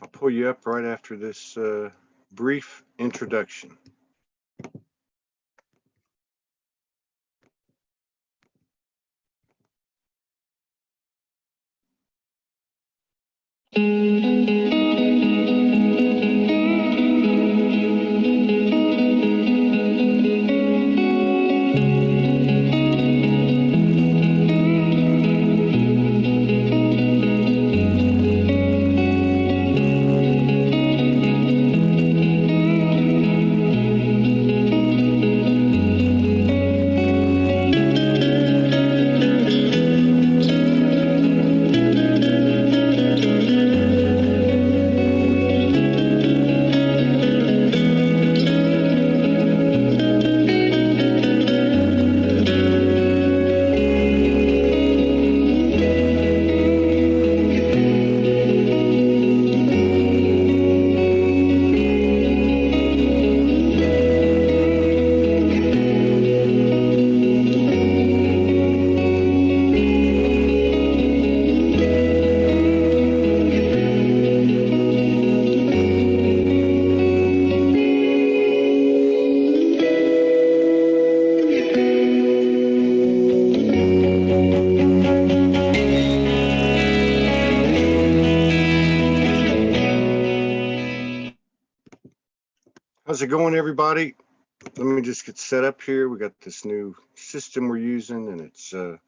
I'll pull you up right after this brief introduction. How's it going, everybody? Let me just get set up here. We got this new system we're using, and it's a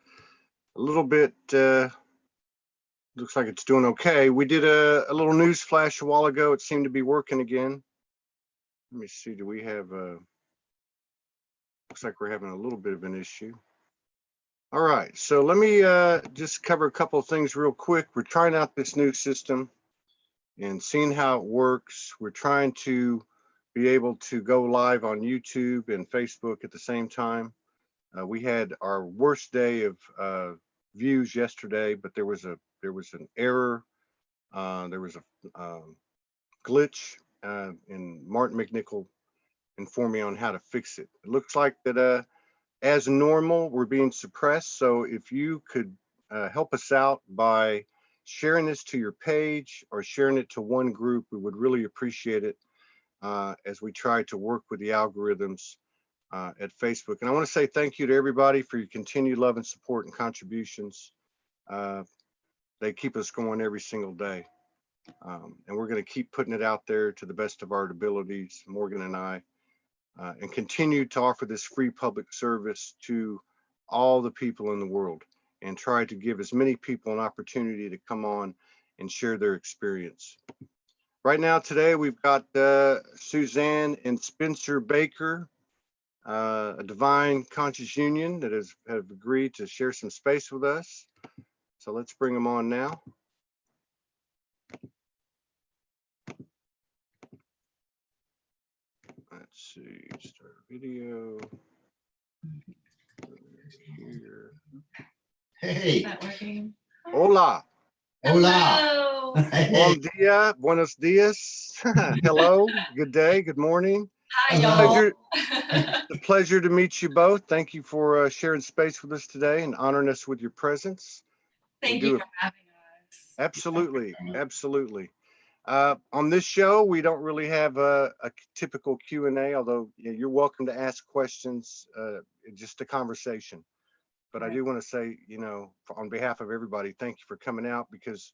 little bit, looks like it's doing okay. We did a little news flash a while ago. It seemed to be working again. Let me see, do we have, looks like we're having a little bit of an issue. All right, so let me just cover a couple of things real quick. We're trying out this new system and seeing how it works. We're trying to be able to go live on YouTube and Facebook at the same time. We had our worst day of views yesterday, but there was an error. There was a glitch, and Martin McNichol informed me on how to fix it. It looks like that as normal, we're being suppressed. So if you could help us out by sharing this to your page or sharing it to one group, we would really appreciate it. As we try to work with the algorithms at Facebook. And I want to say thank you to everybody for your continued love and support and contributions. They keep us going every single day. And we're going to keep putting it out there to the best of our abilities, Morgan and I, and continue to offer this free public service to all the people in the world and try to give as many people an opportunity to come on and share their experience. Right now, today, we've got Suzanne and Spencer Baker, a Divine Conscious Union that have agreed to share some space with us. So let's bring them on now. Let's see, start video. Here. Hey. Is that working? Hola. Hola. Bom dia, buenos dias. Hello, good day, good morning. Hi, Hello. y'all. It's a pleasure to meet you both. Thank you for sharing space with us today and honoring us with your presence. Thank you for having us. Absolutely, absolutely. On this show, we don't really have a typical Q&A, although you're welcome to ask questions, just a conversation. But I do want to say, on behalf of everybody, thank you for coming out, because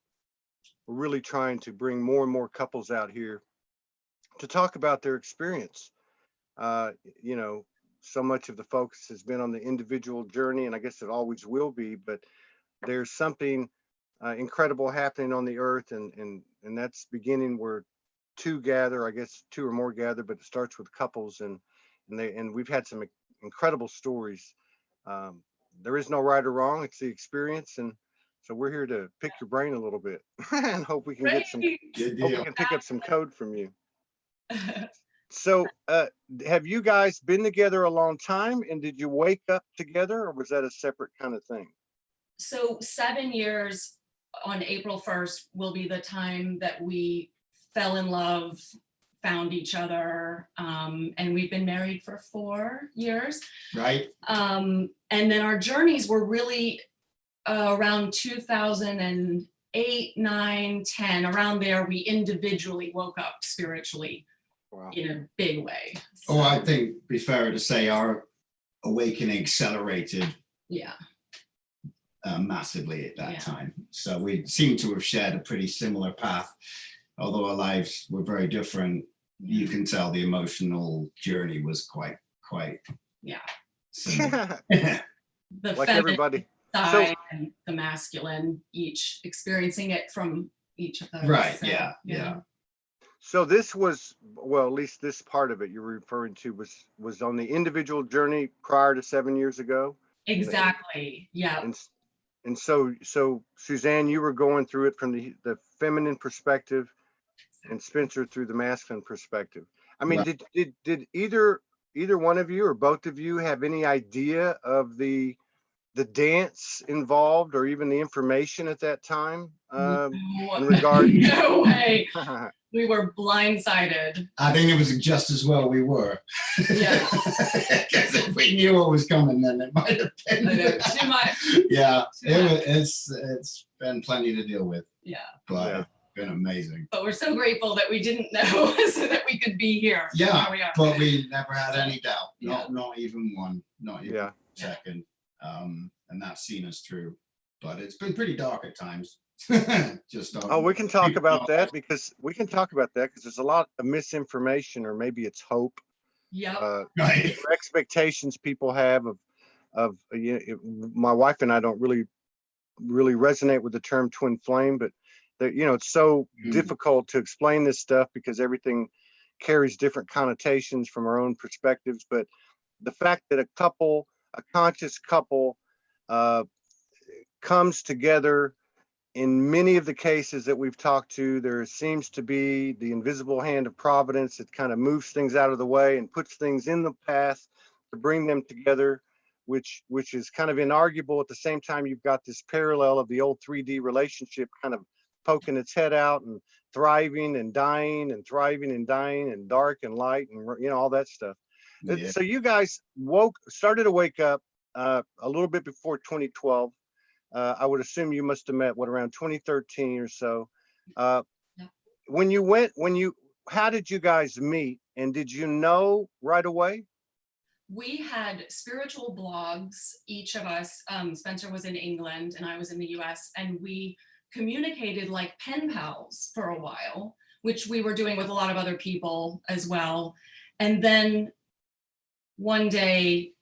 we're really trying to bring more and more couples out here to talk about their experience. So much of the focus has been on the individual journey, and I guess it always will be, but there's something incredible happening on the earth, and that's beginning where two gather, I guess two or more gather, but it starts with couples, and we've had some incredible stories. There is no right or wrong, it's the experience, and so we're here to pick your brain a little bit and hope we can get some, hope we can pick up some code from you. So have you guys been together a long time, and did you wake up together, or was that a separate kind of thing? So 7 years on April 1st will be the time that we fell in love, found each other, and we've been married for 4 years. Right. And then our journeys were really around 2008 8, 9, 10, around there, we individually woke up spiritually Wow. in a big way. Oh, I think it'd be fairer to say our awakening accelerated Yeah. massively at that Yeah. time. So we seem to have shared a pretty similar path, although our lives were very different. You can tell the emotional journey was quite Yeah. similar. The Like feminine everybody. side and the masculine, each experiencing it from each of those. Right, So, yeah. So this was, well, at least this part of it you're referring to was on the individual journey prior to 7 years ago. Exactly. Yeah. And so Suzanne, you were going through it from the feminine perspective, and Spencer through the masculine perspective. I mean, Right. did either one of you or both of you have any idea of the dance involved or even the information at that time in regard? No way. We were blindsided. I think it was just as well we were. Yeah. Because if we knew what was coming, then it might have been. I know, too much. Yeah, Too much. it's been plenty to deal with, Yeah. but Yeah. it's been amazing. But we're so grateful that we didn't know so that we could be here. Yeah, Here we are. but we never had any doubt, Yeah. not even one, not even Yeah. a second. And that's seen us through. But it's been pretty dark at times. Just Oh, we can talk about that because there's a lot of misinformation, or maybe it's hope, Yep. right. or expectations people have of my wife and I don't really resonate with the term twin flame, but it's so difficult to explain this stuff because everything carries different connotations from our own perspectives. But the fact that a conscious couple comes together, in many of the cases that we've talked to, there seems to be the invisible hand of providence that kind of moves things out of the way and puts things in the path to bring them together, which is kind of inarguable. At the same time, you've got this parallel of the old 3D relationship kind of poking its head out and thriving and dying and thriving and dying and dark and light and all that stuff. Yeah. So you guys started to wake up a little bit before 2012. I would assume you must have met around 2013 or so. Yeah. How did you guys meet, and did you know right away? We had spiritual blogs, each of us. Spencer was in England and I was in the US, and we communicated like pen pals for a while, which we were doing with a lot of other people as well. And then one day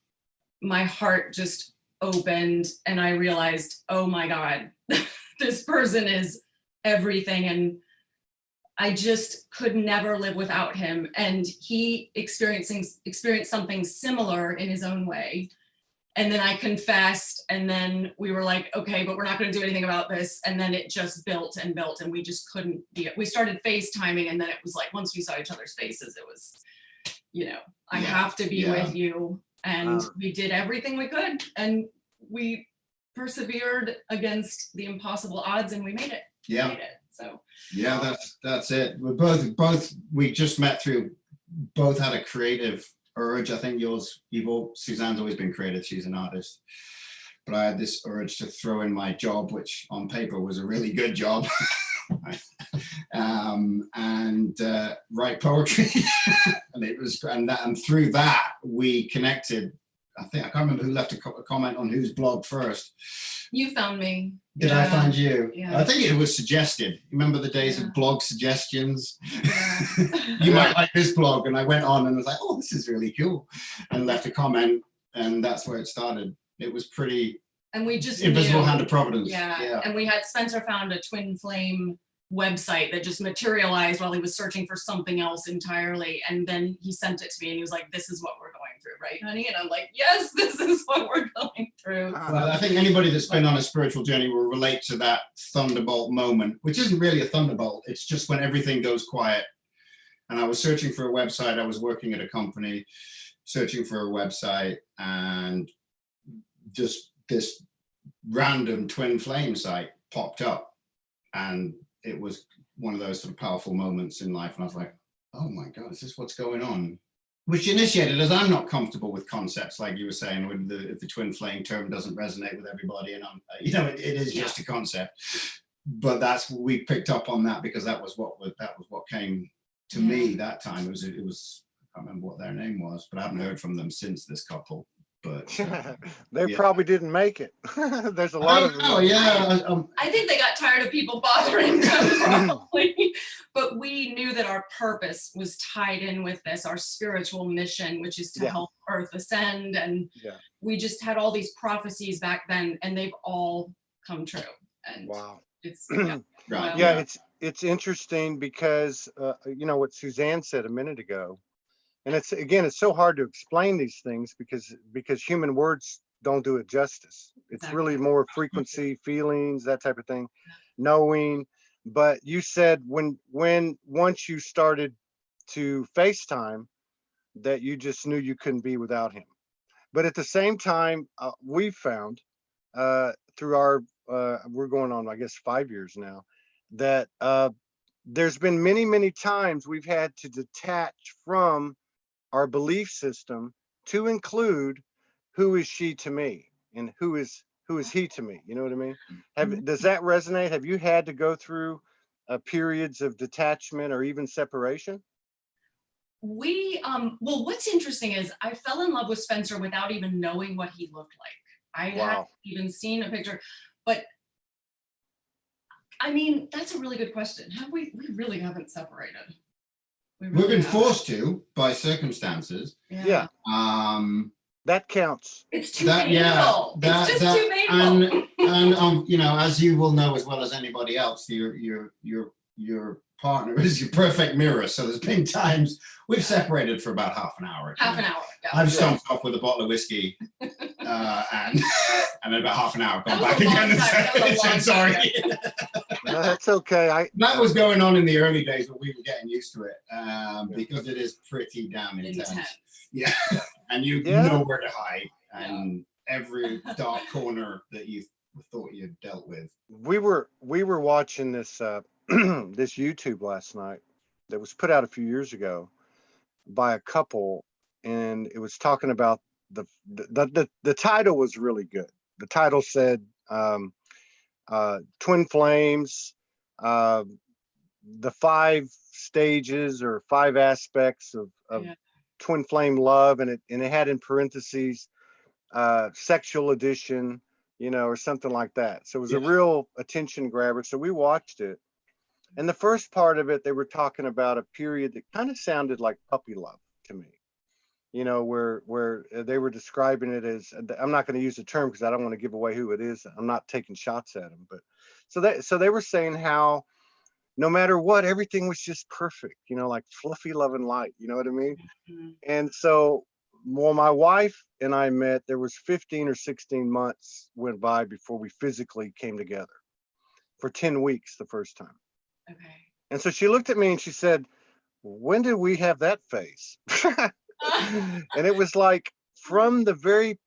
my heart just opened and I realized, oh my God, this person is everything. And I just could never live without him. And he experienced something similar in his own way. And then I confessed, and then we were like, okay, but we're not going to do anything about this. And then it just built and built, and we just couldn't be. We started FaceTiming, and then it was like, once we saw each other's faces, it was, I have to be with you. And we did everything we could, and we persevered against the impossible odds, and we made it. Yeah. We made it. So Yeah, that's it. We're both we just met through, both had a creative urge. I think Suzanne's always been creative. She's an artist. But I had this urge to throw in my job, which on paper was a really good job, and write poetry. and through that we connected. I can't remember who left a comment on whose blog first. you found me. Did I find you? Yeah. I think it was suggested. Remember the days of blog suggestions? Yeah. You might like this blog. And I went on and was like, oh, this is really cool. And left a comment. And that's where it started. It was pretty And we just invisible knew. hand of providence. Yeah. And we had Spencer found a twin flame website that just materialized while he was searching for something else entirely. And then he sent it to me and he was like, this is what we're going through, right, honey? And I'm like, yes, this is what we're going through. Well, I think anybody that's been on a spiritual journey will relate to that thunderbolt moment, which isn't really a thunderbolt. It's just when everything goes quiet. And I was searching for a website. I was working at a company, searching for a website, and just this random twin flame site popped up. And it was one of those sort of powerful moments in life. And I was like, oh my God, is this what's going on? Which initiated, as I'm not comfortable with concepts, like you were saying, when the twin flame term doesn't resonate with everybody. And it is just a concept. but we picked up on that because that was what came to me that time. It was I can't remember what their name was, but I haven't heard from them since, this couple. But they yeah. probably didn't make it. There's a lot of them. Oh yeah. I think they got tired of people bothering them probably, but we knew that our purpose was tied in with this, our spiritual mission, which is to Yeah. help Earth ascend. And Yeah. we just had all these prophecies back then, and they've all come true. And Wow. it's Right. wild. Yeah, it's interesting because you know what Suzanne said a minute ago, and it's so hard to explain these things because human words don't do it justice. It's really Exactly. more frequency, feelings, that type of thing, knowing. But you said when once you started to FaceTime, that you just knew you couldn't be without him. But at the same time, we found through our we're going on, I guess, 5 years now, that there's been many times we've had to detach from our belief system to include who is she to me and who is he to me. You know what I mean? Does that resonate? Have you had to go through periods of detachment or even separation? We well, what's interesting is I fell in love with Spencer without even knowing what he looked like. I hadn't Wow. even seen a picture, but I mean, that's a really good question. We really haven't separated. We've really been haven't. forced to by circumstances. Yeah. That counts. It's too painful. It's just too painful. And you know, as you will know as well as anybody else, your partner is your perfect mirror. So there's been times we've separated for about half an hour. Half an hour. Yeah. I've stomped off with a bottle of whiskey, and then about half an hour gone That was back a long again time. That was a and long said sorry. No, that's okay. That was going on in the early days, but we were getting used to it because it is pretty damn intense. Yeah, and you know where to hide, and every dark corner that you thought you dealt with. We were watching this this YouTube last night that was put out a few years ago by a couple, and it was talking about the title was really good. The title said twin flames, the 5 stages or 5 aspects of twin flame love, and it had in parentheses sexual addition, you know, or something like that. So it was a real attention grabber. So we watched it, and the first part of it, they were talking about a period that kind of sounded like puppy love to me, you know, where they were describing it as, I'm not going to use the term because I don't want to give away who it is. I'm not taking shots at them, but so they were saying how no matter what, everything was just perfect, you know, like fluffy love and light, you know what I mean? Mm-hmm. And so when my wife and I met, there was 15 or 16 months went by before we physically came together for 10 weeks the first time. Okay. And so she looked at me and she said, when did we have that phase? And it was like from the very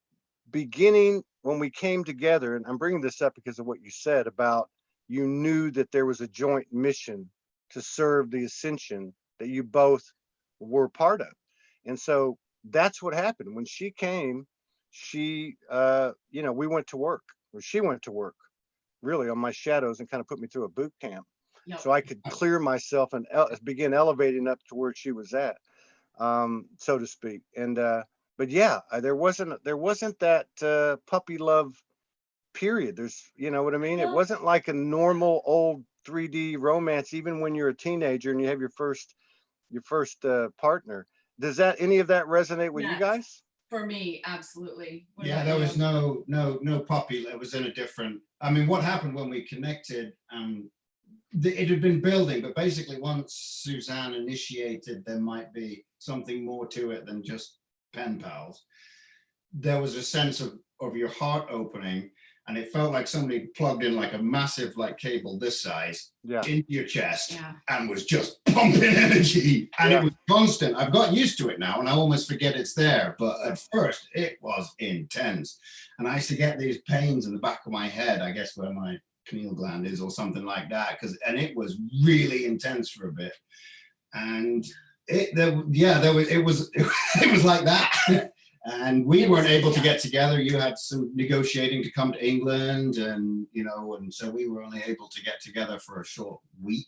beginning when we came together, and I'm bringing this up because of what you said about you knew that there was a joint mission to serve the ascension that you both were part of. And so that's what happened. When she came, she, you know, we went to work, or she went to work really on my shadows and kind of put me through a boot camp. Yep. So I could clear myself and begin elevating up to where she was at, so to speak. And, but yeah, there wasn't that puppy love period. There's, you know what I mean? It wasn't like a normal old 3D romance, even when you're a teenager and you have your first partner. Does any of that resonate with you guys? For me, absolutely. Yeah, there was no puppy. It was in a different, I mean, what happened when we connected, it had been building, but basically once Suzanne initiated, there might be something more to it than just pen pals. There was a sense of your heart opening, and it felt like somebody plugged in like a massive like cable this size into your chest and was just pumping energy, and it was constant. I've got used to it now and I almost forget it's there, but at first it was intense, and I used to get these pains in the back of my head, I guess where my pineal gland is or something like that, and it was really intense for a bit, and it was like that. And we It was- weren't able to yeah. get together. You had some negotiating to come to England, and and so we were only able to get together for a short week.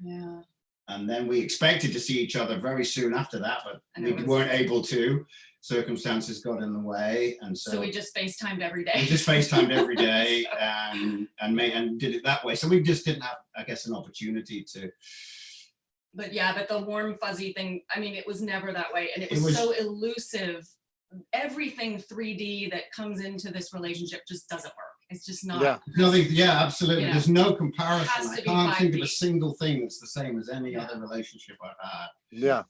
Yeah. And then we expected to see each other very soon after that, but And we it was- weren't able to. Circumstances got in the way, and So we just FaceTimed every day. we just FaceTimed every day and did it that way. So we just didn't have, I guess, an opportunity to. But yeah, but the warm fuzzy thing, I mean, it was never that way. And it It was was- so elusive. Everything 3D that comes into this relationship just doesn't work. It's just not. Yeah. Nothing, yeah, absolutely. Yeah. There's no comparison. has I to be can't think of 5D. a single thing that's the same as any Yeah. other relationship I've had. Yeah.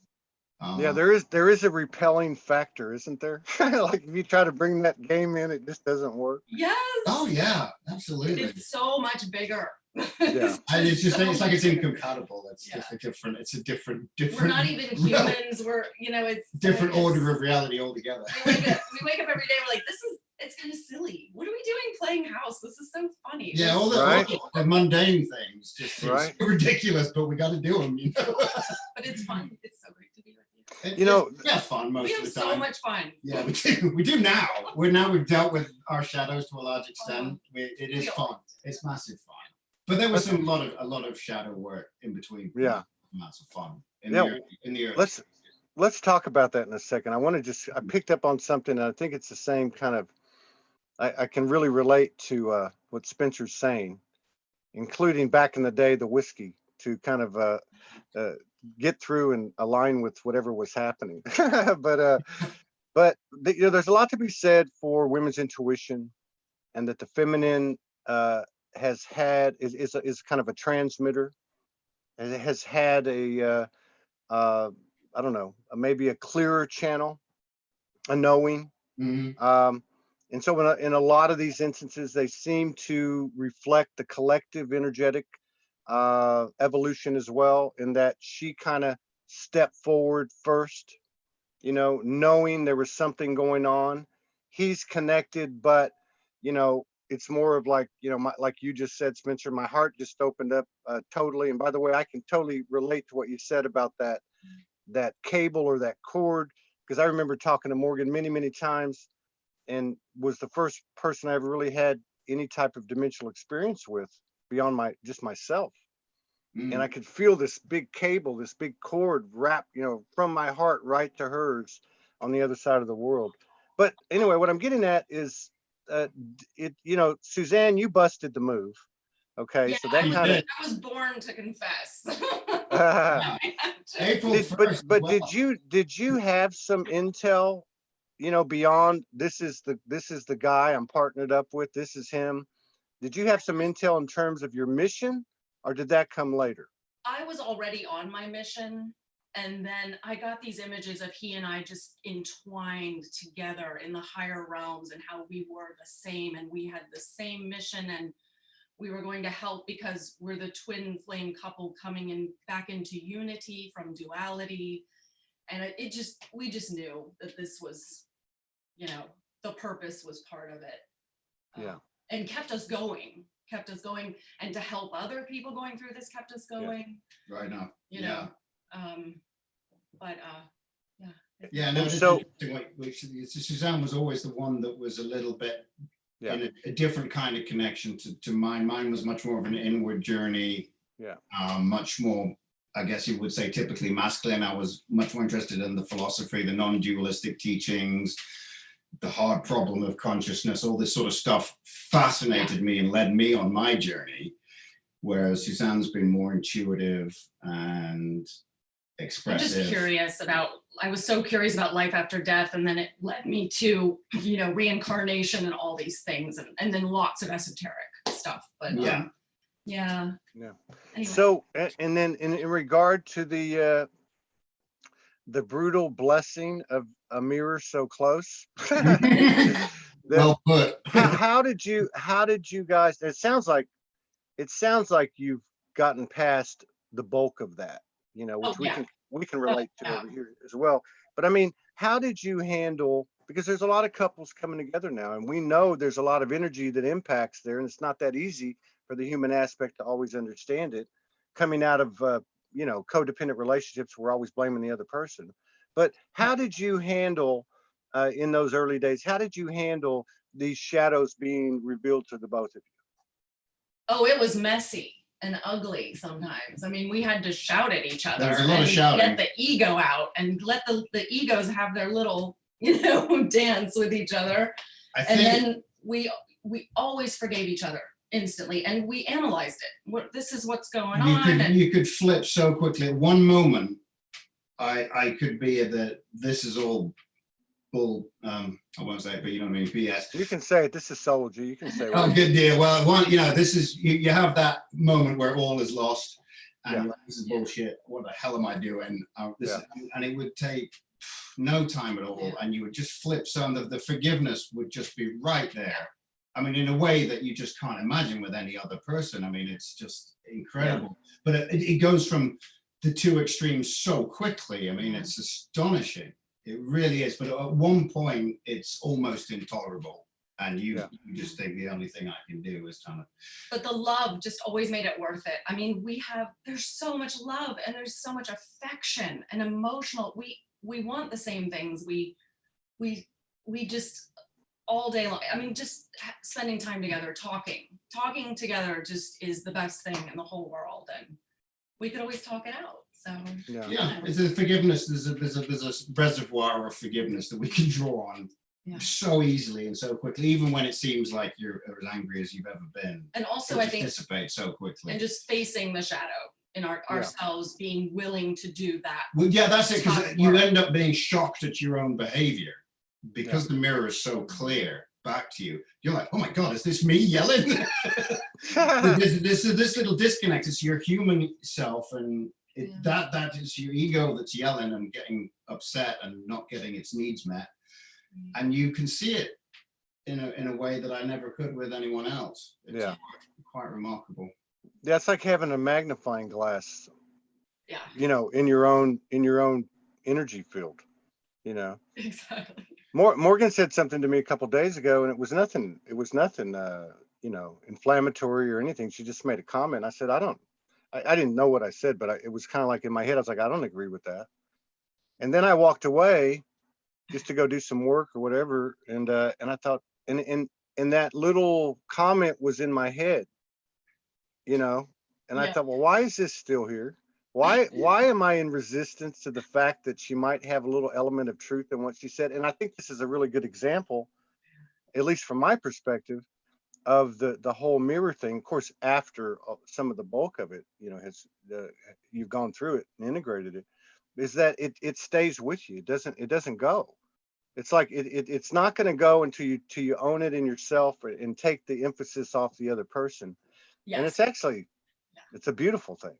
Yeah, Um, there is a repelling factor, isn't there? Like if you try to bring that game in, it just doesn't work. Yes. Oh yeah, absolutely. It's so much bigger. Yeah. And it's just so it's like it's much bigger. incompatible. It's just a different. It's a different. We're not even humans. We're, it's different it's- order of reality altogether. we wake up every day. We're like, it's kind of silly. What are we doing playing house? This is so funny. Yeah, all Right. the mundane things just seem Right. so ridiculous, but we got to do them. But it's fun. It's so great to be with you. We have fun most We of have the so time. much fun. Yeah, we do. We do now. We've dealt with our shadows to a large extent. It is We fun. always It's massive fun. But there was a lot of shadow work in between. Yeah. Lots of fun Yeah, in the early let's talk about that in a second. I picked up on something, and I think it's the same kind of, I can really relate to what Spencer's saying, including back in the day, the whiskey, to kind of get through and align with whatever was happening. But there's a lot to be said for women's intuition, and that the feminine is kind of a transmitter, and it has had I don't know, maybe a clearer channel, a knowing. Mhm. And so in a lot of these instances, they seem to reflect the collective energetic evolution as well, in that she kind of stepped forward first, knowing there was something going on. He's connected, but it's more of like, like you just said, Spencer, my heart just opened up totally. And by the way, I can totally relate to what you said about that cable or that cord, because I remember talking to Morgan many, many times, and was the first person I ever really had any type of dimensional experience with beyond just myself. Mhm. And I could feel this big cable, this big cord wrap, from my heart right to hers on the other side of the world. But anyway, what I'm getting at is, Suzanne, you busted the move. Okay, Yeah, so that you kind did. I was born to confess. of. April 1st. But well, did you have some intel, beyond this is the guy I'm partnered up with, this is him? Did you have some intel in terms of your mission, or did that come later? I was already on my mission, and then I got these images of he and I just entwined together in the higher realms, and how we were the same, and we had the same mission, and we were going to help because we're the twin flame couple coming in back into unity from duality. And we just knew that this was, the purpose was part of it. Yeah. And kept us going, and to help other people going through this kept us going, right now. you know. But yeah. Yeah, no, And so so- Suzanne was always the one that was a little bit Yeah. in a different kind of connection to mine. Mine was much more of an inward journey. Yeah. Much more, I guess you would say, typically masculine. I was much more interested in the philosophy, the non-dualistic teachings, the hard problem of consciousness, all this sort of stuff fascinated me and led me on my journey. Whereas Suzanne's been more intuitive and I'm expressive. just I was so curious about life after death, and then it led me to, reincarnation and all these things, and then lots of esoteric stuff. But Yeah. yeah. Yeah. Anyway. So, and then in regard to the brutal blessing of a mirror so close, Well put. how did you guys, it sounds like you've gotten past the bulk of that, which Oh, yeah. we can relate to Yeah. over here as well. But I mean, how did you handle, because there's a lot of couples coming together now, and we know there's a lot of energy that impacts there, and it's not that easy for the human aspect to always understand it. Coming out of codependent relationships, we're always blaming the other person. But how did you handle in those early days? How did you handle these shadows being revealed to the both of you? Oh, it was messy and ugly sometimes. I mean, we had to shout at each other There was a lot of and shouting. get the ego out and let the egos have their little, dance with each other. I And think then we always forgave each other instantly, and we analyzed it. This is what's going on. And you could flip so quickly. At one moment, I could be at this is all bull. I won't say it, but you know what I mean, BS. You can say it. This is Soulgy. You can say Oh, it. good deal. Well, this is you have that moment where all is lost, and you're like, this is bullshit. What the hell am I doing? And it would take no time at all, and you would just flip some of the forgiveness would just be right there. I mean, in a way that you just can't imagine with any other person. I mean, it's just incredible. But it goes from the two extremes so quickly. I mean, it's astonishing. It really is. But at one point, it's almost intolerable. And you just think the only thing I can do is kind of. But the love just always made it worth it. I mean, there's so much love and there's so much affection and emotional. We want the same things. We just all day long. I mean, just spending time together, talking together just is the best thing in the whole world. And we could always talk it out. So it's a forgiveness. There's a reservoir of forgiveness that we can draw on so easily and so quickly, even when it seems like you're as angry as you've ever been. And also, I think dissipate so quickly. And just facing the shadow in ourselves, being willing to do that. Well, that's it, because you end up being shocked at your own behavior because the mirror is so clear back to you. You're like, oh my God, is this me yelling? this little disconnect. It's your human self, and that is your ego that's yelling and getting upset and not getting its needs met. And you can see it in a way that I never could with anyone else. It's quite remarkable. Yeah, it's like having a magnifying glass. Yeah. In your own energy field. Exactly. Morgan said something to me a couple of days ago, and it was nothing. Inflammatory or anything. She just made a comment. I said, I didn't know what I said, but it was kind of like in my head. I was like, I don't agree with that. And then I walked away just to go do some work or whatever. And I thought, and that little comment was in my head, and I thought, well, why is this still here? Why am I in resistance to the fact that she might have a little element of truth in what she said? And I think this is a really good example, at least from my perspective, of the whole mirror thing. Of course, after some of the bulk of it, you've gone through it and integrated it, is that it stays with you. It doesn't go. It's like it's not going to go until you own it in yourself and take the emphasis off the other person. Yes. And it's actually, it's a beautiful thing.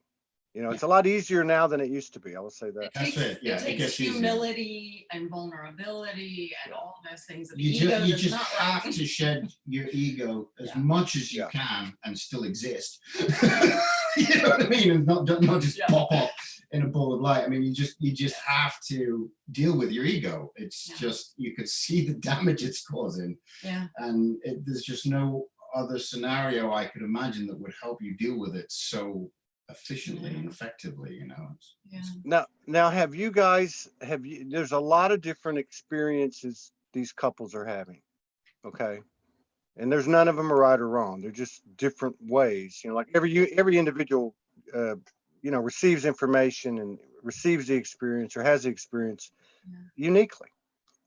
It's a lot easier now than it used to be. I will say that. It takes humility and vulnerability and all those things. That you just have to shed your ego as much as you can and still exist. You know what I mean? And not just pop off in a ball of light. I mean, you just have to deal with your ego. It's just, you could see the damage it's causing. Yeah. And there's just no other scenario I could imagine that would help you deal with it so efficiently and effectively. Now have you guys there's a lot of different experiences these couples are having, okay, and there's none of them are right or wrong. They're just different ways. Like every individual receives information and receives the experience or has the experience uniquely.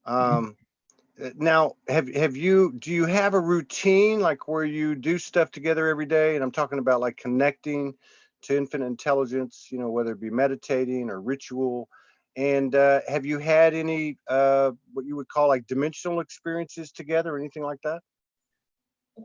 Now do you have a routine, like where you do stuff together every day? And I'm talking about like connecting to infinite intelligence, whether it be meditating or ritual. And have you had any what you would call like dimensional experiences together or anything like that?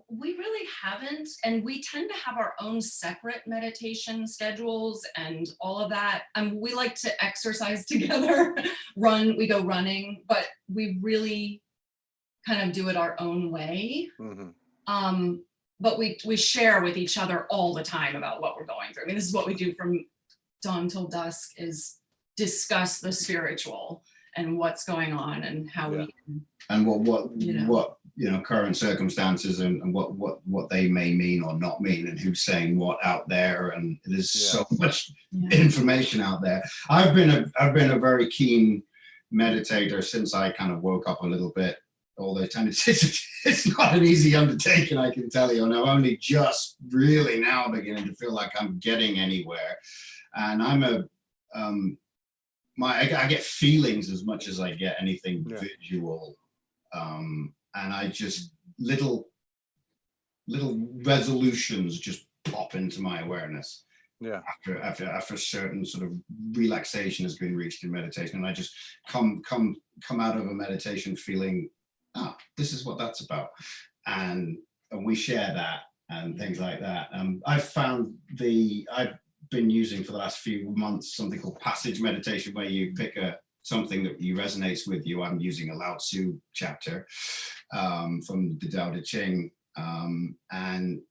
We really haven't, and we tend to have our own separate meditation schedules and all of that. We like to exercise together, we go running, but we really kind of do it our own way. Mm-hmm. But we share with each other all the time about what we're going through. I mean, this is what we do from dawn till dusk, is discuss the spiritual and what's going on and how we can, and what current circumstances and what they may mean or not mean, and who's saying what out there. And there's so much information out there. I've been a very keen meditator since I kind of woke up a little bit. Although it's not an easy undertaking, I can tell you, and I'm only just really now beginning to feel like I'm getting anywhere. And I'm I get feelings as much as I get anything visual, and I just little resolutions just pop into my awareness. Yeah. After a certain sort of relaxation has been reached in meditation, and I just come out of a meditation feeling, this is what that's about, and we share that and things like that. I've been using for the last few months something called passage meditation, where you pick something that you resonates with you. I'm using a Lao Tzu chapter from the Tao Te Ching, and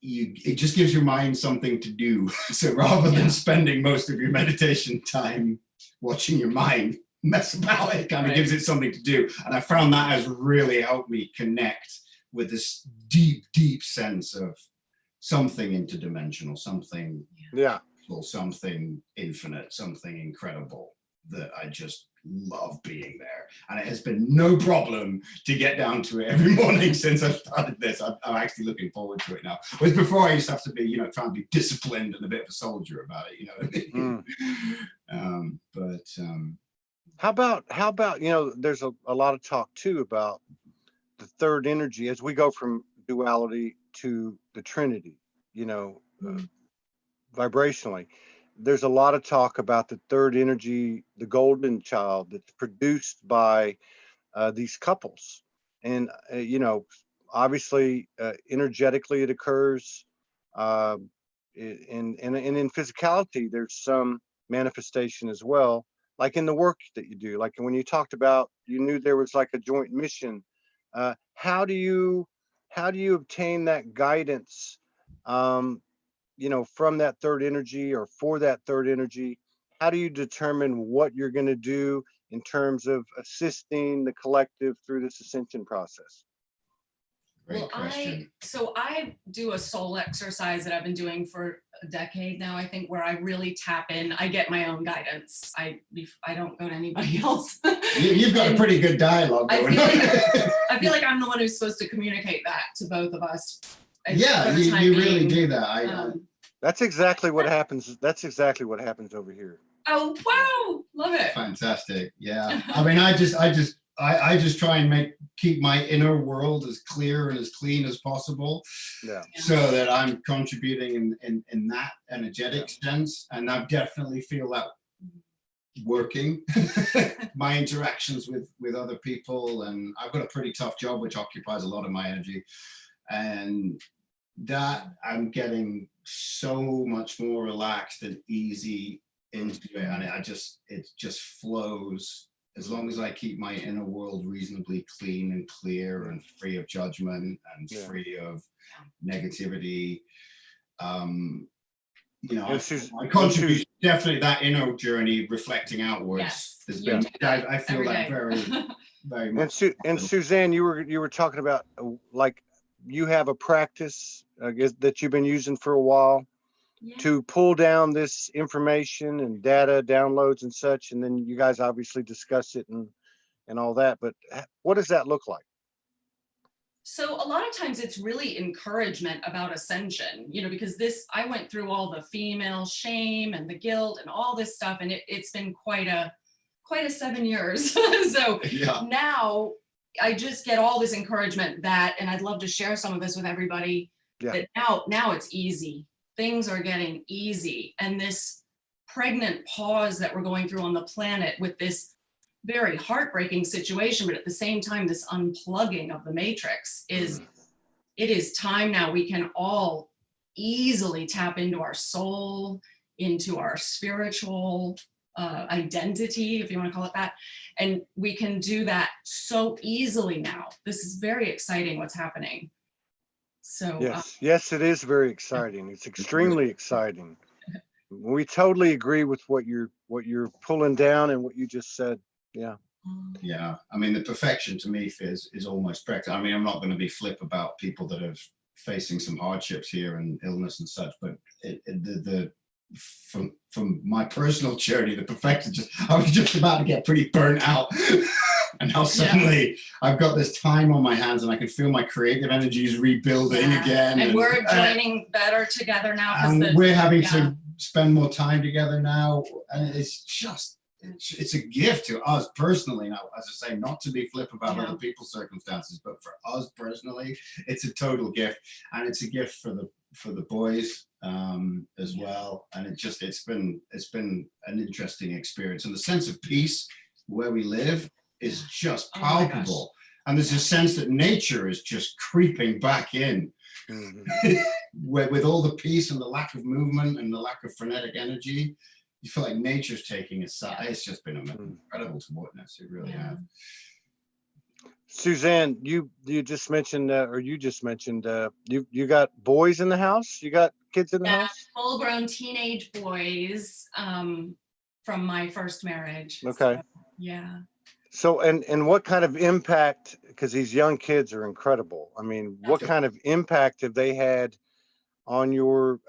it just gives your mind something to do. So rather than spending most of your meditation time watching your mind mess about, it kind of gives it something to do. And I found that has really helped me connect with this deep sense of something interdimensional, something something infinite, something incredible, that I just love being there. And it has been no problem to get down to it every morning since I started this. I'm actually looking forward to it now. Whereas before I used to have to be, trying to be disciplined and a bit of a soldier about it, what I mean? How about, there's a lot of talk too about the third energy as we go from duality to the Trinity, vibrationally. There's a lot of talk about the third energy, the golden child that's produced by these couples. And, obviously, energetically it occurs. And in physicality, there's some manifestation as well, like in the work that you do. Like when you talked about, you knew there was like a joint mission. How do you obtain that guidance? From that third energy or for that third energy? How do you determine what you're going to do in terms of assisting the collective through this ascension process? Great question. I do a soul exercise that I've been doing for a decade now, I think, where I really tap in. I get my own guidance. I don't go to anybody else. You've got a pretty good dialogue going on. I feel like I'm the one who's supposed to communicate that to both of us. Yeah, you really do that. That's exactly what happens. That's exactly what happens over here. Oh, wow. Love it. Fantastic. Yeah. I mean, I just try and keep my inner world as clear and as clean as possible. Yeah. So that I'm contributing in that energetic sense. And I definitely feel that working. My interactions with other people, and I've got a pretty tough job which occupies a lot of my energy. And that I'm getting so much more relaxed and easy into it, and it just flows as long as I keep my inner world reasonably clean and clear and free of judgment and free of negativity. My contribution, definitely that inner journey reflecting outwards has been, I feel that very, very much. And Suzanne, you were talking about like you have a practice that you've been using for a while to pull down this information and data downloads and such, and then you guys obviously discuss it and all that, but what does that look like? So a lot of times it's really encouragement about ascension, because I went through all the female shame and the guilt and all this stuff, and it's been quite a 7 years. So now I just get all this encouragement and I'd love to share some of this with everybody, that now it's easy. Things are getting easy. And this pregnant pause that we're going through on the planet with this very heartbreaking situation, but at the same time, this unplugging of the matrix it is time now. We can all easily tap into our soul, into our spiritual identity, if you want to call it that. And we can do that so easily now. This is very exciting what's happening. So yes, it is very exciting. It's extremely exciting. We totally agree with what you're pulling down and what you just said. Yeah. I mean, the perfection to me is almost correct. I mean, I'm not going to be flip about people that are facing some hardships here and illness and such, but the from my personal journey, the perfected, I was just about to get pretty burnt out. And now suddenly I've got this time on my hands and I can feel my creative energies rebuilding again. And we're joining better together now. And we're having to spend more time together now. And it's just, it's a gift to us personally. Now, as I say, not to be flip about other people's circumstances, but for us personally, it's a total gift. And it's a gift for the boys as well. And it's been an interesting experience. And the sense of peace where we live is just palpable. And there's a sense that nature is just creeping back in with all the peace and the lack of movement and the lack of frenetic energy. You feel like nature's taking a side. It's just been incredible to witness. It really has. Suzanne, you just mentioned, you got boys in the house? You got kids in the house? Full-grown teenage boys from my first marriage. Okay. So, yeah. So, and what kind of impact, because these young kids are incredible. I mean, what kind of impact have they had on your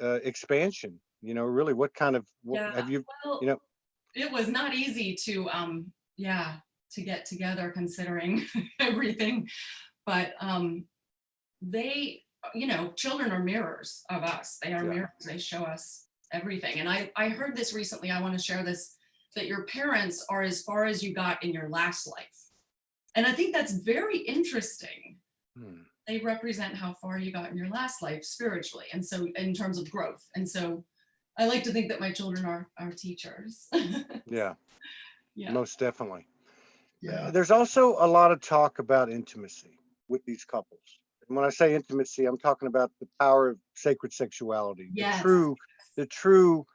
expansion? You know, really, what kind of, have you, well, it was not easy to get together considering everything, but they, children are mirrors of us. They are mirrors. They show us everything. And I heard this recently. I want to share this, that your parents are as far as you got in your last life. And I think that's very interesting. They represent how far you got in your last life spiritually. And so in terms of growth. And so I like to think that my children are teachers. Yeah, most definitely. Yeah. There's also a lot of talk about intimacy with these couples. And when I say intimacy, I'm talking about the power of sacred sexuality, the true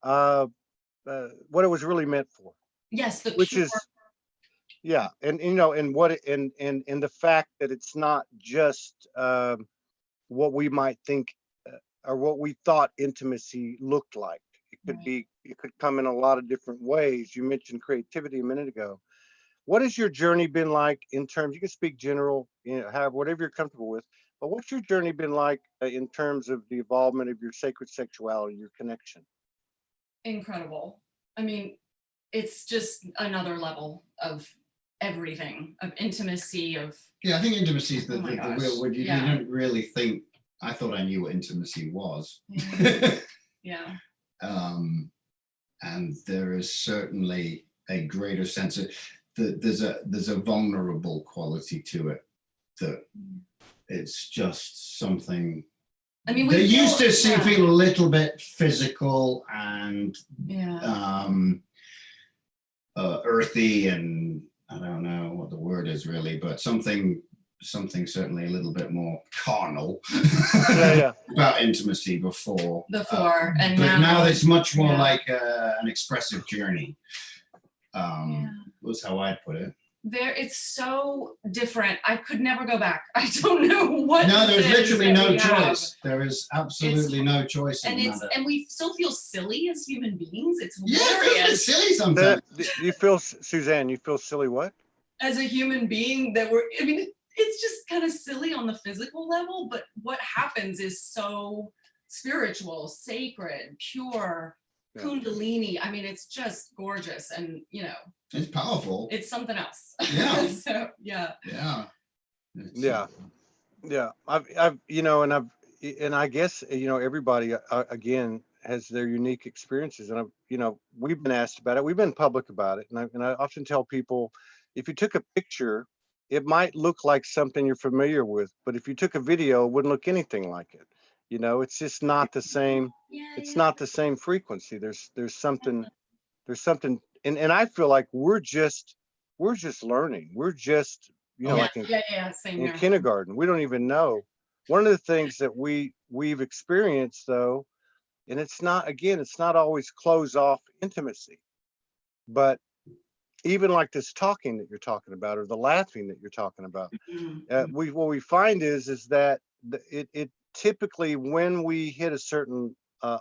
what it was really meant for. Yes, which is and what and the fact that it's not just what we might think or what we thought intimacy looked like. It could come in a lot of different ways. You mentioned creativity a minute ago. What has your journey been like in terms, you can speak general, however, whatever you're comfortable with, but what's your journey been like in terms of the involvement of your sacred sexuality, your connection? Incredible. I mean, it's just another level of everything, of intimacy, of. Yeah, I think intimacy is the real word. You don't really think, I thought I knew what intimacy was. Yeah. And there is certainly a greater sense of, there's a vulnerable quality to it that it's just something. I mean, they used to feel a little bit physical and earthy, and I don't know what the word is really, but something certainly a little bit more carnal about intimacy before. And but now it's much more like an expressive journey. Was how I'd put it. It's so different. I could never go back. I don't know what. No, there's literally no choice. There is absolutely no choice. And we still feel silly as human beings. It's hilarious. It's silly sometimes. You feel, Suzanne, you feel silly what? As a human being it's just kind of silly on the physical level, but what happens is so spiritual, sacred, pure, Kundalini. I mean, it's just gorgeous, and it's powerful. It's something else. Yeah. So I guess everybody again has their unique experiences, and we've been asked about it. We've been public about it, and I often tell people, if you took a picture, it might look like something you're familiar with, but if you took a video, it wouldn't look anything like it. It's just not the same. It's not the same frequency. There's something, and I feel like we're just learning. We're just, like in kindergarten, we don't even know. One of the things that we've experienced though, and it's not always close off intimacy, but even like this talking that you're talking about, or the laughing that you're talking about, what we find is that it typically, when we hit a certain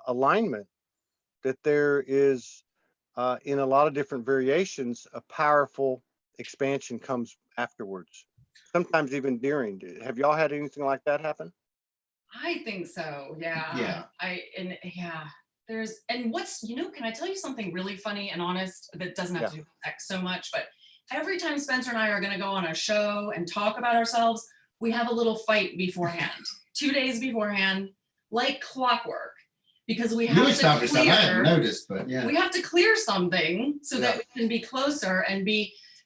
alignment, that there is in a lot of different variations, a powerful expansion comes afterwards, sometimes even during. Have y'all had anything like that happen? I think so. Yeah. Yeah. And what's, can I tell you something really funny and honest that doesn't have to do with sex so much, but every time Spencer and I are going to go on a show and talk about ourselves, we have a little fight beforehand, 2 days beforehand, like clockwork, because we You have to established that. I hadn't clear, noticed, but yeah. we have to clear something so that we can be closer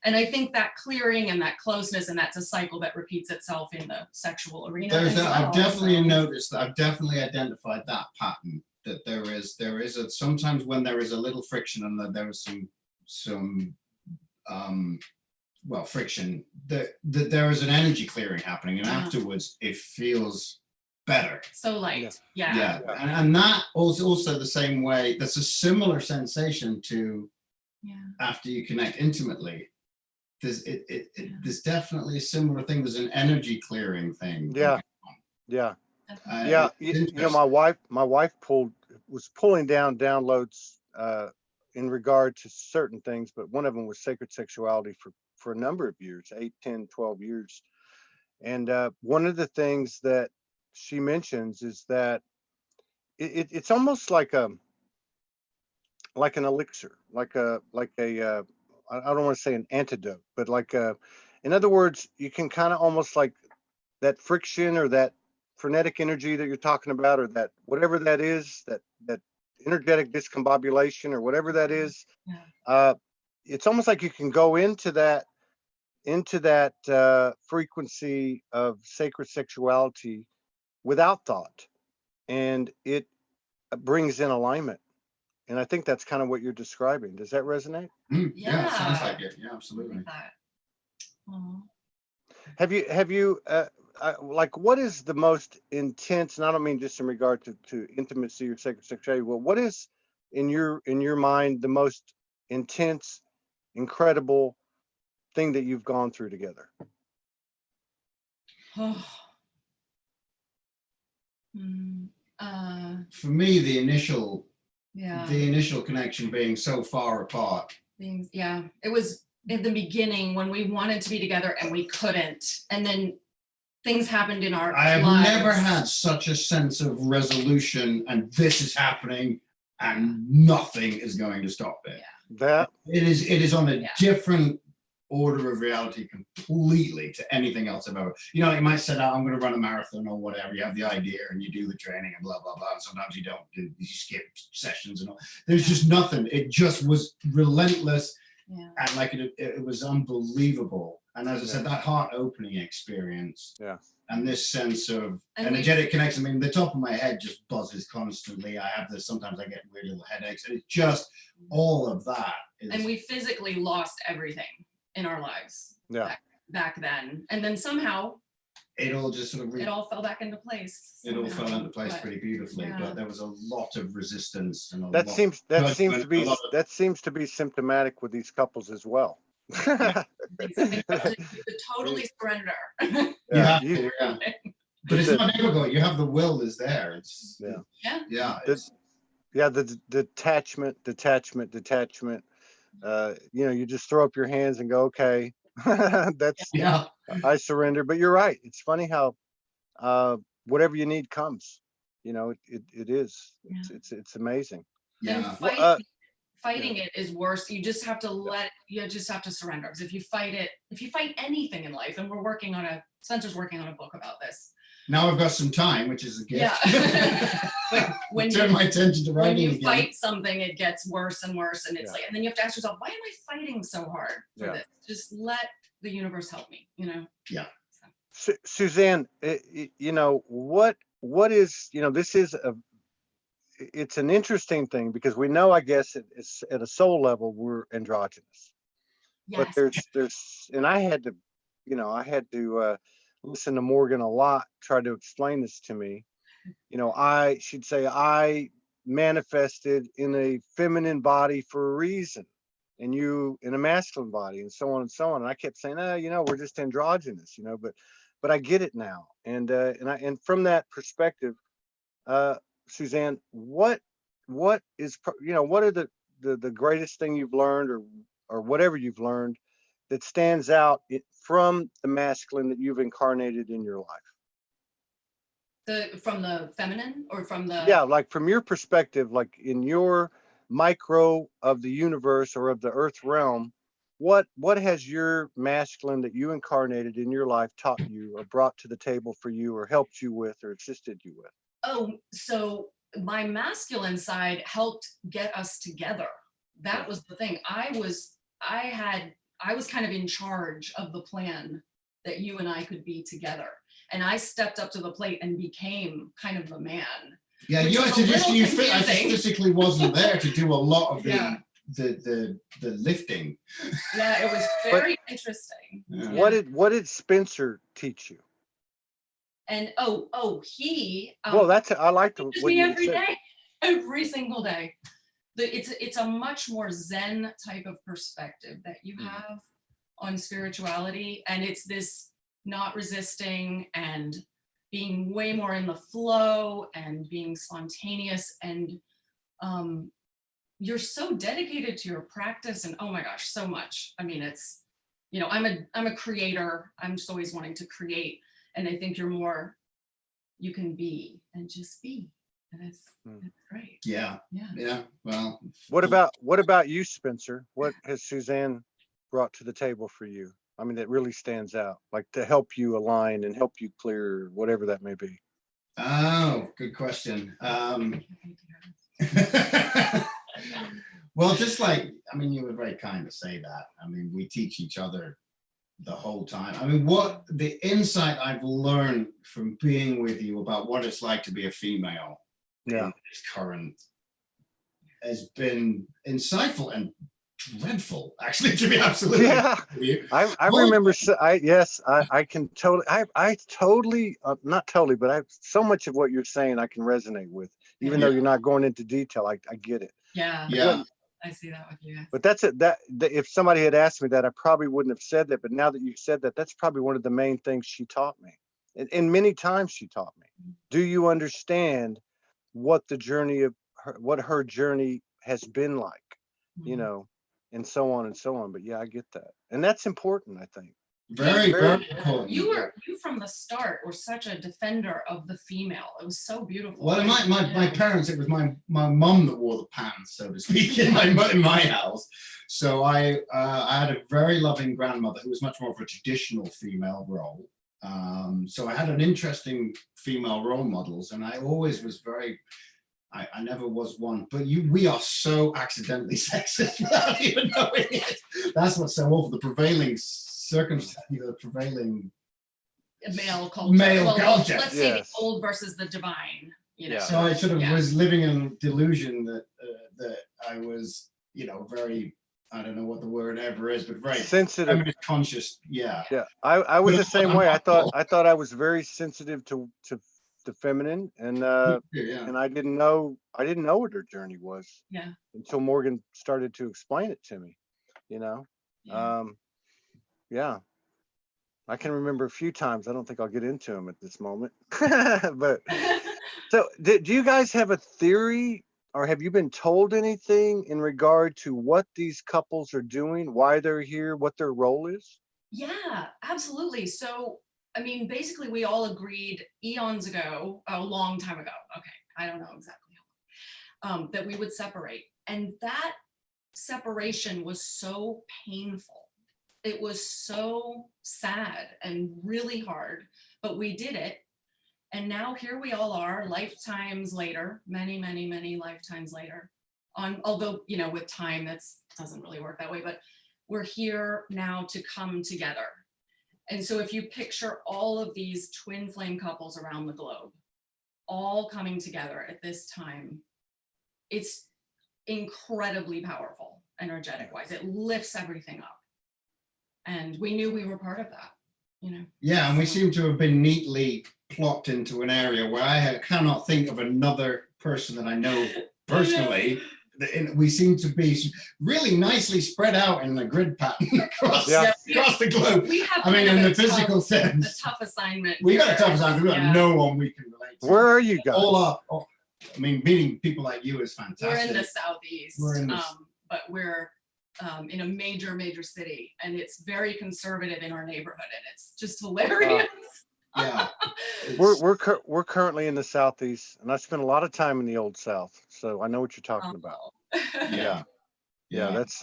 and I think that clearing and that closeness, and that's a cycle that repeats itself in the sexual arena. There's as that. I've well, definitely so. noticed that. I've definitely identified that pattern, that there is a, sometimes when there is a little friction and that there is some well, friction, that there is an energy clearing happening, and afterwards it feels better. So light. Yeah. And that also the same way, that's a similar sensation to after you connect intimately. There's definitely a similar thing. There's an energy clearing thing. Yeah. My wife was pulling down downloads in regard to certain things, but one of them was sacred sexuality for a number of years, 8, 10, 12 years. And one of the things that she mentions is that it's almost like an elixir, like a I don't want to say an antidote, but in other words, you can kind of almost like that friction or that frenetic energy that you're talking about, or that whatever that is, that energetic discombobulation or whatever that is. It's almost like you can go into that frequency of sacred sexuality without thought, and it brings in alignment. And I think that's kind of what you're describing. Does that resonate? Yeah, it sounds like it. Yeah, absolutely. Have you like, what is the most intense, and I don't mean just in regard to intimacy or sacred sexuality, well, what is in your mind the most intense, incredible thing that you've gone through together? For me, the initial connection being so far apart. It was in the beginning when we wanted to be together and we couldn't, and then things happened in our I have lives. never had such a sense of resolution, and this is happening and nothing is going to stop it. That it is on a different order of reality completely to anything else I've ever. You might set out, I'm going to run a marathon or whatever. You have the idea and you do the training and blah blah blah. And sometimes you don't. You skip sessions and all. There's just nothing. It just was relentless, and like it was unbelievable. And as I said, that heart-opening experience. And this sense of energetic connection. I mean, the top of my head just buzzes constantly. I have this. Sometimes I get weird little headaches, and it's just all of that. And we physically lost everything in our lives back then, and then somehow it all just sort of it all fell back into place. It all fell into place pretty beautifully, but there was a lot of resistance, and that seems to be symptomatic with these couples as well. To totally surrender. But it's not difficult. You have the will is there. It's the detachment. You just throw up your hands and go, okay, that's I surrender. But you're right. It's funny how whatever you need comes. It is. It's amazing. And fighting it is worse. You just have to surrender. Because if you fight anything in life, and Spencer's working on a book about this. Now I've got some time, which is a gift. When turn my attention to writing. When you fight something, it gets worse and worse, and it's and then you have to ask yourself, why am I fighting so hard for this? Just let the universe help me. Suzanne, what is this is it's an interesting thing, because we know, I guess, it's at a soul level we're androgynous. But there's and I had to listen to Morgan a lot, try to explain this to me. She'd say I manifested in a feminine body for a reason, and you in a masculine body, and so on and so on. And I kept saying, we're just androgynous, but I get it now. And from that perspective, Suzanne, what is, what are the greatest thing you've learned, or whatever you've learned that stands out from the masculine that you've incarnated in your life? From the feminine or from the? Yeah, like from your perspective, like in your micro of the universe or of the earth realm, what has your masculine that you incarnated in your life taught you or brought to the table for you or helped you with or assisted you with? Oh, so my masculine side helped get us together. That was the thing. I was kind of in charge of the plan that you and I could be together. And I stepped up to the plate and became kind of the man. Yeah, which you was had a to just, little I just confusing. physically wasn't there to do a lot of Yeah. the lifting. Yeah, it was very interesting. Yeah. What did Spencer teach you? And he Well, I like teaches what me you every said. day, every single day. It's a much more Zen type of perspective that you have on spirituality, and it's this not resisting and being way more in the flow and being spontaneous, and you're so dedicated to your practice, and oh my gosh, so much. I mean, it's, you know, I'm a creator. I'm just always wanting to create, and I think you can be and just be, and it's great. Yeah. Well, What about you, Spencer? What has Suzanne brought to the table for you? I mean, that really stands out, like to help you align and help you clear, whatever that may be. oh, good question. Well, just like, I mean, you were very kind to say that. I mean, we teach each other the whole time. I mean, what the insight I've learned from being with you about what it's like to be a female in this current has been insightful and dreadful, actually, to be absolutely honest with you. I remember. I can totally. I totally, not totally, but so much of what you're saying I can resonate with, even though you're not going into detail. I get it. Yeah. I see that with you. But that's it. That if somebody had asked me that, I probably wouldn't have said that. But now that you said that, that's probably one of the main things she taught me, and many times she taught me. Do you understand what the journey of what her journey has been like? You know, and so on and so on. But yeah, I get that, and that's important, I think. Very important. You from the start were such a defender of the female. It was so beautiful. Well, my parents, it was my mum that wore the pants, so to speak, in my house. So I had a very loving grandmother who was much more of a traditional female role. So I had an interesting female role models, and I always was very. I never was one, but we are so accidentally sexist without even knowing it. That's what's so awful. The prevailing circumstance, the prevailing male culture. Culture. Let's say the old versus the divine. You know? So I sort of was living in delusion that that I was, you know, very, I don't know what the word ever is, but very sensitive, conscious. Yeah. I was the same way. I thought I was very sensitive to the feminine, and I didn't know what her journey was until Morgan started to explain it to me, you know. I can remember a few times. I don't think I'll get into them at this moment. But so do you guys have a theory, or have you been told anything in regard to what these couples are doing, why they're here, what their role is? Yeah, absolutely. So I mean, basically, we all agreed eons ago, a long time ago. Okay, I don't know exactly how long, that we would separate. And that separation was so painful. It was so sad and really hard, but we did it. And now here we all are, lifetimes later, many, many, many lifetimes later. Although, you know, with time, that doesn't really work that way, but we're here now to come together. And so if you picture all of these twin flame couples around the globe, all coming together at this time, it's incredibly powerful, energetic wise. It lifts everything up. And we knew we were part of that, you know? Yeah, and we seem to have been neatly plopped into an area where I cannot think of another person that I know personally. We seem to be really nicely spread out in the grid pattern across the globe. We have, I mean, in the physical sense, a tough assignment. We got a tough assignment. We got no one we can relate to. Where are you guys? I mean, meeting people like you is fantastic. We're in the southeast, but we're in a major city, and it's very conservative in our neighborhood, and it's just hilarious. Yeah. We're currently in the Southeast, and I spent a lot of time in the Old South, so I know what you're talking about. Yeah. Yeah, that's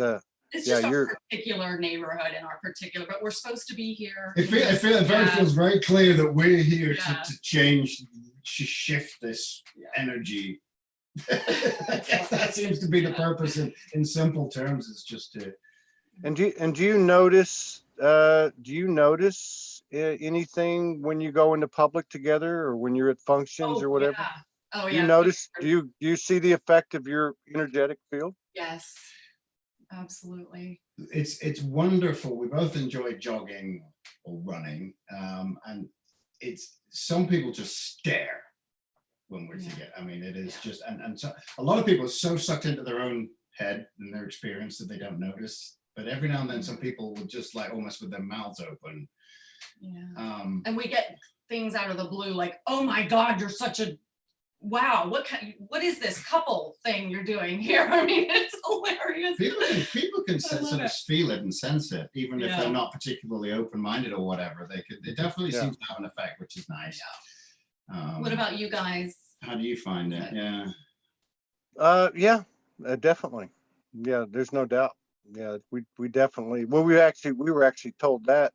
It's yeah, just our you're particular neighborhood and our particular, but we're supposed to be here. It Yeah. feels very clear that we're here Yeah. to change, to shift this energy. I guess that seems to be the purpose in simple terms, is just to. and do you notice anything when you go into public together or when you're at functions or whatever? Yeah. Oh Do you yeah. notice, do you see the effect of your energetic field? Yes, absolutely. It's wonderful. We both enjoy jogging or running, and it's some people just stare when we're together. I mean, it is just, and so a lot of people are so sucked into their own head and their experience that they don't notice. But every now and then, some people would just like almost with their mouths open. Yeah. And we get things out of the blue like, oh my God, you're such a wow. What is this couple thing you're doing here? I mean, it's hilarious. People can sort of feel it and sense it, even if Yeah. they're not particularly open-minded or whatever. It definitely Yeah. seems to have an effect, which is nice. What about you guys? How do you find it? Yeah. Yeah, definitely. Yeah, there's no doubt. Yeah, we definitely. Well, we were actually told that.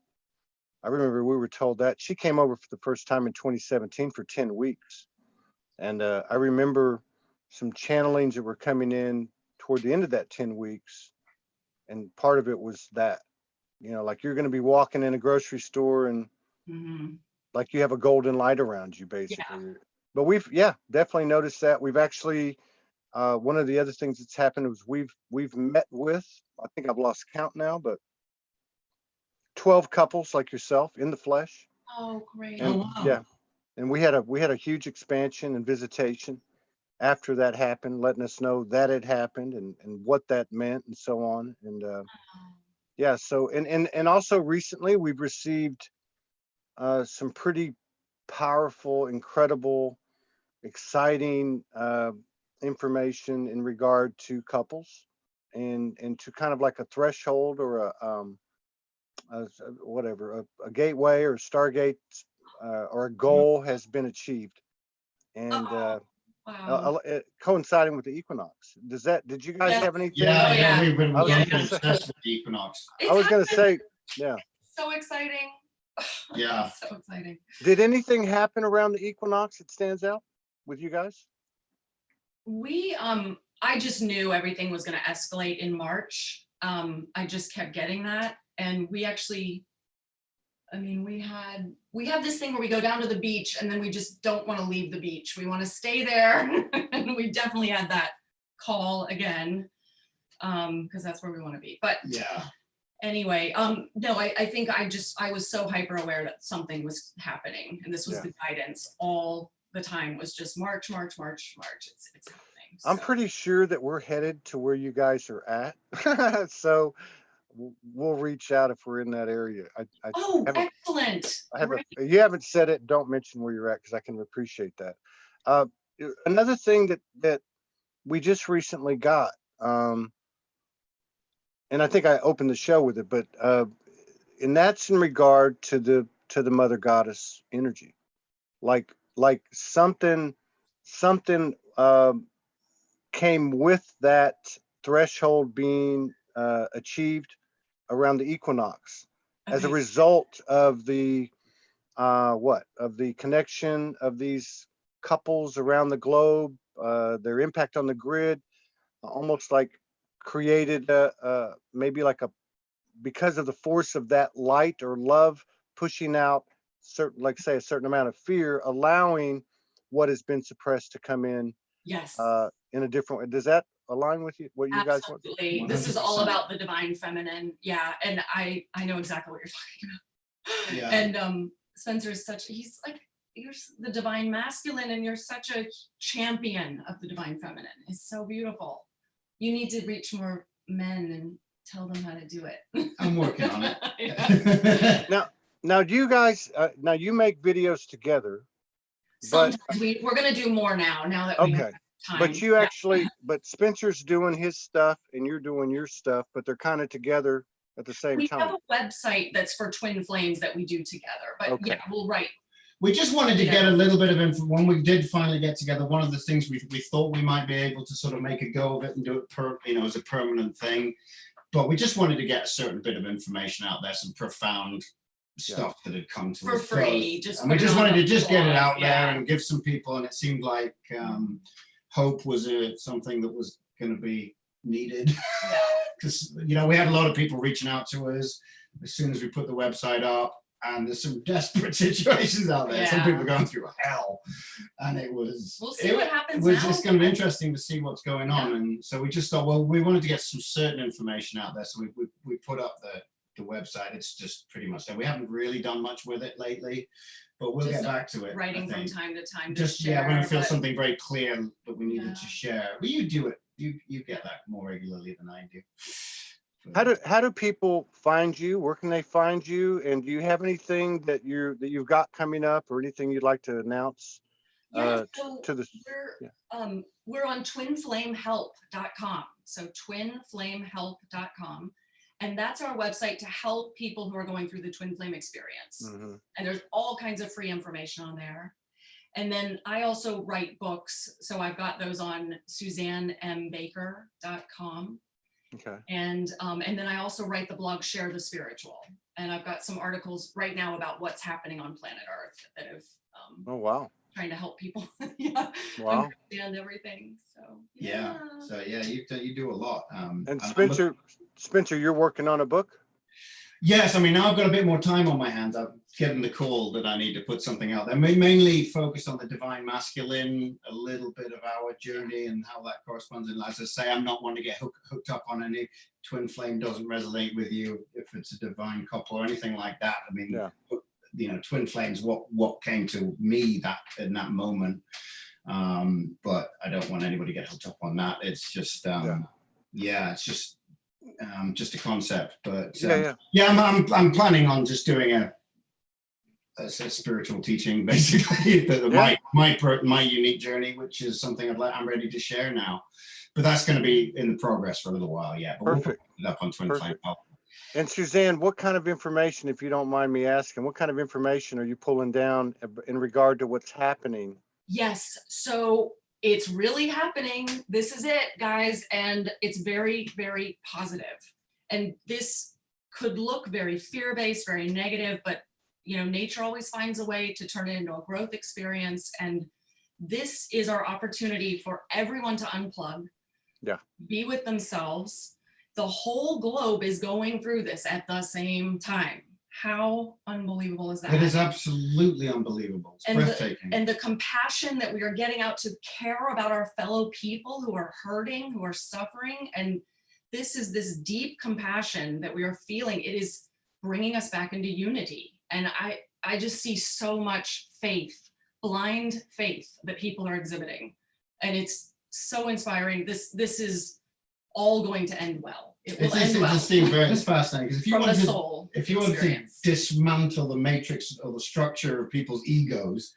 I remember we were told that she came over for the first time in 2017 for 10 weeks, and I remember some channelings that were coming in toward the end of that 10 weeks, and part of it was that, like you're going to be walking in a grocery store and Mhm. like you have a golden light around you, basically. But we've definitely noticed that. We've actually one of the other things that's happened is we've met with, I think I've lost count now, but 12 couples like yourself in the flesh. Oh, great. And wow. yeah, and we had a huge expansion and visitation after that happened, letting us know that it happened and what that meant and so on. And yeah, so and also recently we've received some pretty powerful, incredible, exciting information in regard to couples and to kind of like a threshold or a gateway or a stargate or a goal has been achieved, and Wow. coinciding with the equinox. Did you guys Yes. have anything? Yeah, yeah. we've been I was obsessed gonna say- with the equinox. I was gonna say, yeah. So exciting. Yeah. So exciting. Did anything happen around the equinox that stands out with you guys? I just knew everything was going to escalate in March. I just kept getting that. And we actually, I mean, we have this thing where we go down to the beach and then we just don't want to leave the beach. We want to stay there. And we definitely had that call again, because that's where we want to be. But Yeah. anyway, no, I think I was so hyper aware that something was happening, and this was the guidance all the time, was just March. It's happening. I'm So. pretty sure that we're headed to where you guys are at. So we'll reach out if we're in that area. Oh, haven't- excellent. You haven't said it. Don't mention where you're at because I can appreciate that. Another thing that we just recently got, and I think I opened the show with it, but and that's in regard to the mother goddess energy, like something came with that threshold being achieved around the equinox as a Okay. result of the connection of these couples around the globe, their impact on the grid, almost like created maybe like because of the force of that light or love pushing out a certain amount of fear, allowing what has been suppressed to come in Yes. in a different way. Does that align with what you guys want? Absolutely. This is all 100%. about the divine feminine. Yeah. And I know exactly what you're talking about. Yeah. And Spencer is you're the divine masculine, and you're such a champion of the divine feminine. It's so beautiful. You need to reach more men and tell them how to do it. I'm working on it. Yeah. Now do you guys now you make videos together, Sometimes we're going to do more now that we have time. but you actually but Spencer's doing his stuff and you're doing your stuff, but they're kind of together at the same we time. have a website that's for twin flames that we do together, but Okay. yeah, we'll write We just wanted to get a little bit of info. When we did finally get together, one of the things we thought we might be able to sort of make a go of it and do it as a permanent thing. But we just wanted to get a certain bit of information out there, some profound stuff that had come to For us. free. And we just wanted to just get it out there and give some people, and it seemed like hope was something that was going to be needed. Because, we had a lot of people reaching out to us as soon as we put the website up. And there's some desperate situations out there. Some people are going through hell, and we'll see what happens. It's going to be interesting to see what's going on. And so we just thought, well, we wanted to get some certain information out there, so we put up the website. It's just pretty much there. We haven't really done much with it lately, but we'll get back to it. Writing from time to time. Just when we feel something very clear that we needed to share. But you do it. You get that more regularly than I do. How do people find you? Where can they find you? And do you have anything that you've got coming up, or anything you'd like to announce? So to the we're on twinflamehelp.com. So twinflamehelp.com. And that's our website to help people who are going through the twin flame experience. Mm-hmm. And there's all kinds of free information on there. And then I also write books. So I've got those on SuzanneMBaker.com. Okay. And then I also write the blog Share the Spiritual, and I've got some articles right now about what's happening on planet Earth that have oh wow, trying to help people understand everything. So you do a lot. And Spencer, you're working on a book? Yes, I mean, now I've got a bit more time on my hands. I'm getting the call that I need to put something out there. Mainly focused on the divine masculine, a little bit of our journey and how that corresponds. And as I say, I'm not one to get hooked up on any twin flame. Doesn't resonate with you if it's a divine couple or anything like that. I mean, twin flames, what came to me in that moment. But I don't want anybody to get hooked up on that. It's just, it's just a concept. But I'm planning on just doing a spiritual teaching, basically, my unique journey, which is something I'm ready to share now. But that's going to be in the progress for a little while, But we'll put it up on Twin Flame Help. And Suzanne, what kind of information, if you don't mind me asking, what kind of information are you pulling down in regard to what's happening? Yes, so it's really happening. This is it, guys, and it's very, very positive. And this could look very fear-based, very negative, but nature always finds a way to turn it into a growth experience. And this is our opportunity for everyone to unplug, be with themselves. The whole globe is going through this at the same time. How unbelievable is that? It is absolutely unbelievable. It's breathtaking. And the compassion that we are getting out to care about our fellow people who are hurting, who are suffering. And this is this deep compassion that we are feeling. It is bringing us back into unity. And I just see so much faith, blind faith that people are exhibiting. And it's so inspiring. This is all going to end well. It will end well. It's fascinating, because if you want to dismantle the matrix or the structure of people's egos,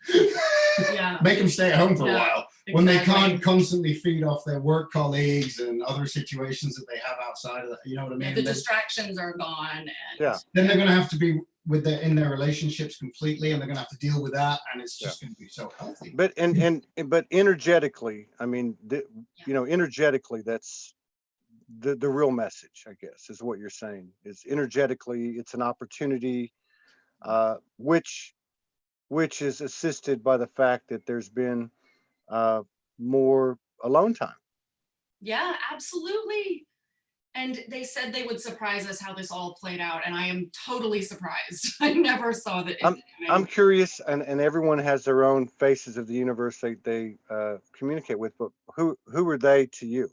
make them stay at home for a while. Exactly. When they can't constantly feed off their work colleagues and other situations that they have outside of that, you know what I mean? The distractions are gone. And then they're going to have to be in their relationships completely, and they're going to have to deal with that, and it's just going to be so healthy. But but energetically, I mean, energetically, that's the real message, I guess, is what you're saying. Is energetically, it's an opportunity, which is assisted by the fact that there's been more alone time. Yeah, absolutely. And they said they would surprise us how this all played out, and I am totally surprised. I never saw that. I'm curious, and everyone has their own faces of the universe they communicate with, but who are they to you?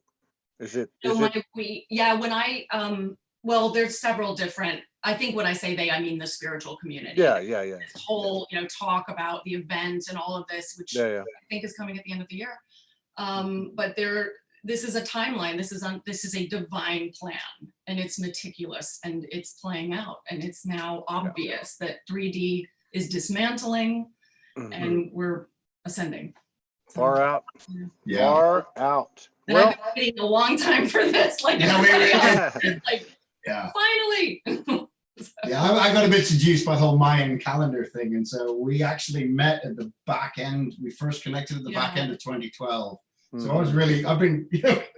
Well, there's several different. I think when I say they, I mean the spiritual community. Yeah. This whole, talk about the event and all of this, which I think is coming at the end of the year. But this is a timeline. This is a divine plan, and it's meticulous, and it's playing out, and it's now obvious that 3D is dismantling, and we're ascending. Far out. Yeah. Far out. And I've been waiting a long time for this. Finally. Yeah, I got a bit seduced by the whole Mayan calendar thing. And so we actually met at the back end. We first connected at the back end of 2012. So I was really, I've been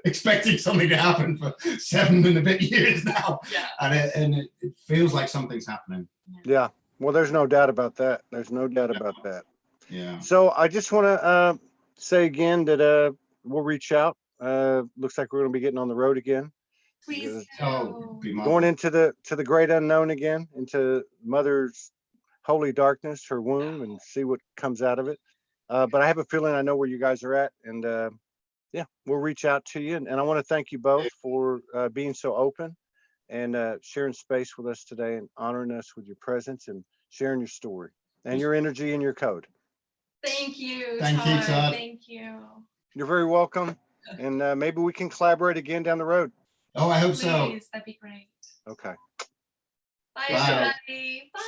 expecting something to happen for 7 and a bit years now. Yeah. And it feels like something's happening. Yeah. Well, there's no doubt about that. There's no doubt about that. Yeah. So I just want to say again that we'll reach out. Looks like we're going to be getting on the road again. Please Oh, do. be Going marvelous. into the great unknown again, into Mother's holy darkness, her womb, and see what comes out of it. But I have a feeling I know where you guys are at, and yeah, we'll reach out to you. And I want to thank you both for being so open and sharing space with us today and honoring us with your presence and sharing your story and your energy and your code. Thank you, Thank you, Todd. Thank you. You're very welcome. And maybe we can collaborate again down the road. Oh, I hope so. Please, that'd be great. Okay. Bye, Bye. everybody. Bye.